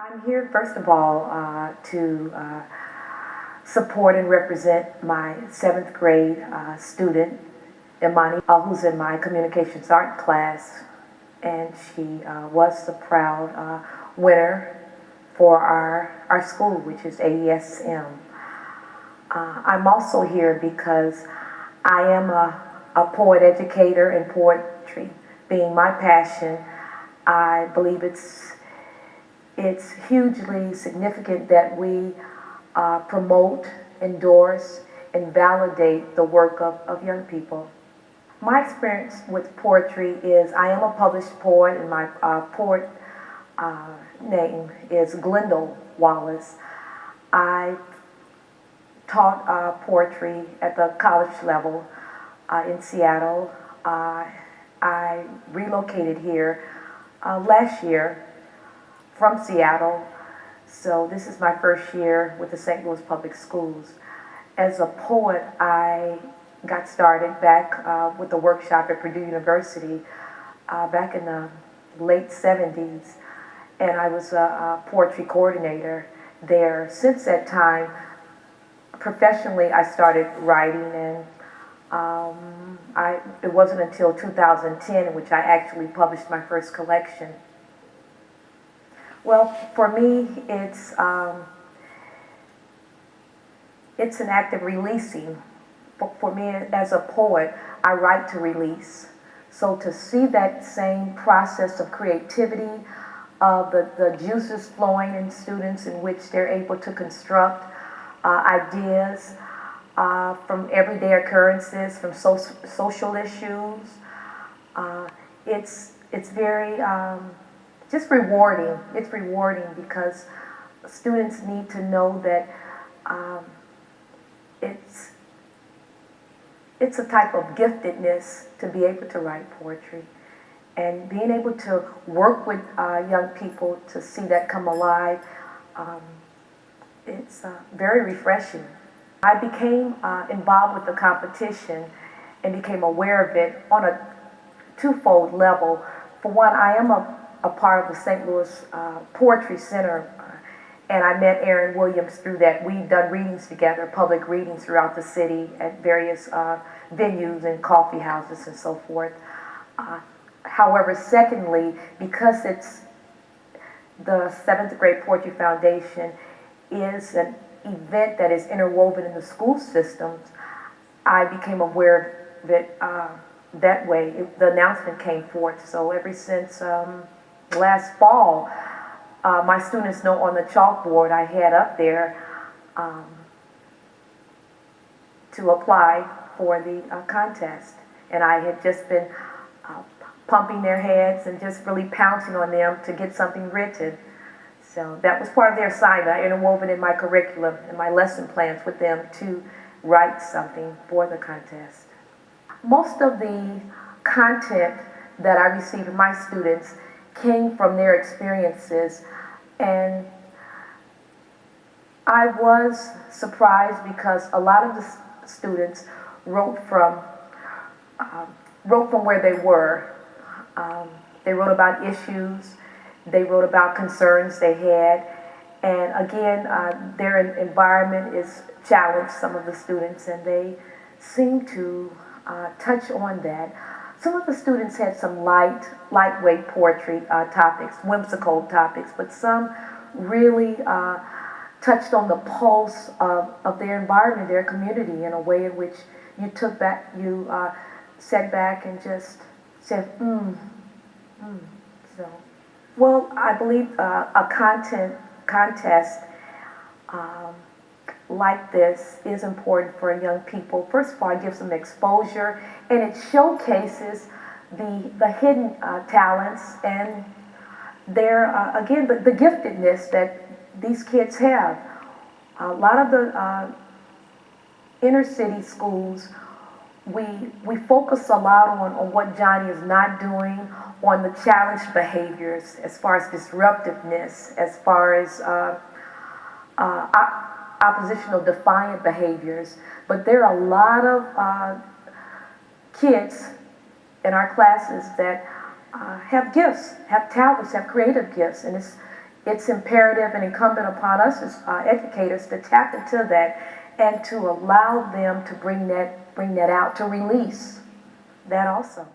I'm here, first of all, to support and represent my seventh grade student, Imani, who's in my communications art class, and she was the proud winner for our school, which is AESM. I'm also here because I am a poet educator, and poetry being my passion, I believe it's hugely significant that we promote, endorse, and validate the work of young people. My experience with poetry is I am a published poet, and my poet name is Larglendal Wallace. I taught poetry at the college level in Seattle. I relocated here last year from Seattle, so this is my first year with the St. Louis Public Schools. As a poet, I got started back with a workshop at Purdue University back in the late 70s, and I was a poetry coordinator there. Since that time, professionally, I started writing, and it wasn't until 2010 in which I actually published my first collection. Well, for me, it's an act of releasing. For me, as a poet, I write to release. So to see that same process of creativity, of the juices flowing in students in which they're able to construct ideas from everyday occurrences, from social issues, it's very just rewarding. It's rewarding because students need to know that it's a type of giftedness to be able to write poetry, and being able to work with young people to see that come alive. It's very refreshing. I became involved with the competition and became aware of it on a twofold level. For one, I am a part of the St. Louis Poetry Center, and I met Aaron Williams through that. We've done readings together, public readings throughout the city at various venues and coffee houses and so forth. However, secondly, because it's the seventh grade Poetry Foundation is an event that is interwoven in the school systems, I became aware of it that way. The announcement came forth. So ever since last fall, my students know on the chalkboard I had up there to apply for the contest. And I had just been pumping their heads and just really pouncing on them to get something written. So that was part of their assignment. I interwoven in my curriculum and my lesson plans with them to write something for the contest. Most of the content that I received from my students came from their experiences, and I was surprised because a lot of the students wrote from where they were. They wrote about issues, they wrote about concerns they had, and again, their environment is challenged, some of the students, and they seem to touch on that. Some of the students had some lightweight poetry topics, whimsical topics, but some really touched on the pulse of their environment, their community, in a way in which you sat back and just said, So, well, I believe a content contest like this is important for young people. First of all, it gives them exposure, and it showcases the hidden talents and their, again, the giftedness that these kids have. A lot of the inner city schools, we focus a lot on what Johnny is not doing, on the challenged behaviors, as far as disruptiveness, as far as oppositional defiant behaviors. But there are a lot of kids in our classes that have gifts, have talents, have creative gifts, and it's imperative and incumbent upon us as educators to tap into that and to allow them to bring that out, to release that also.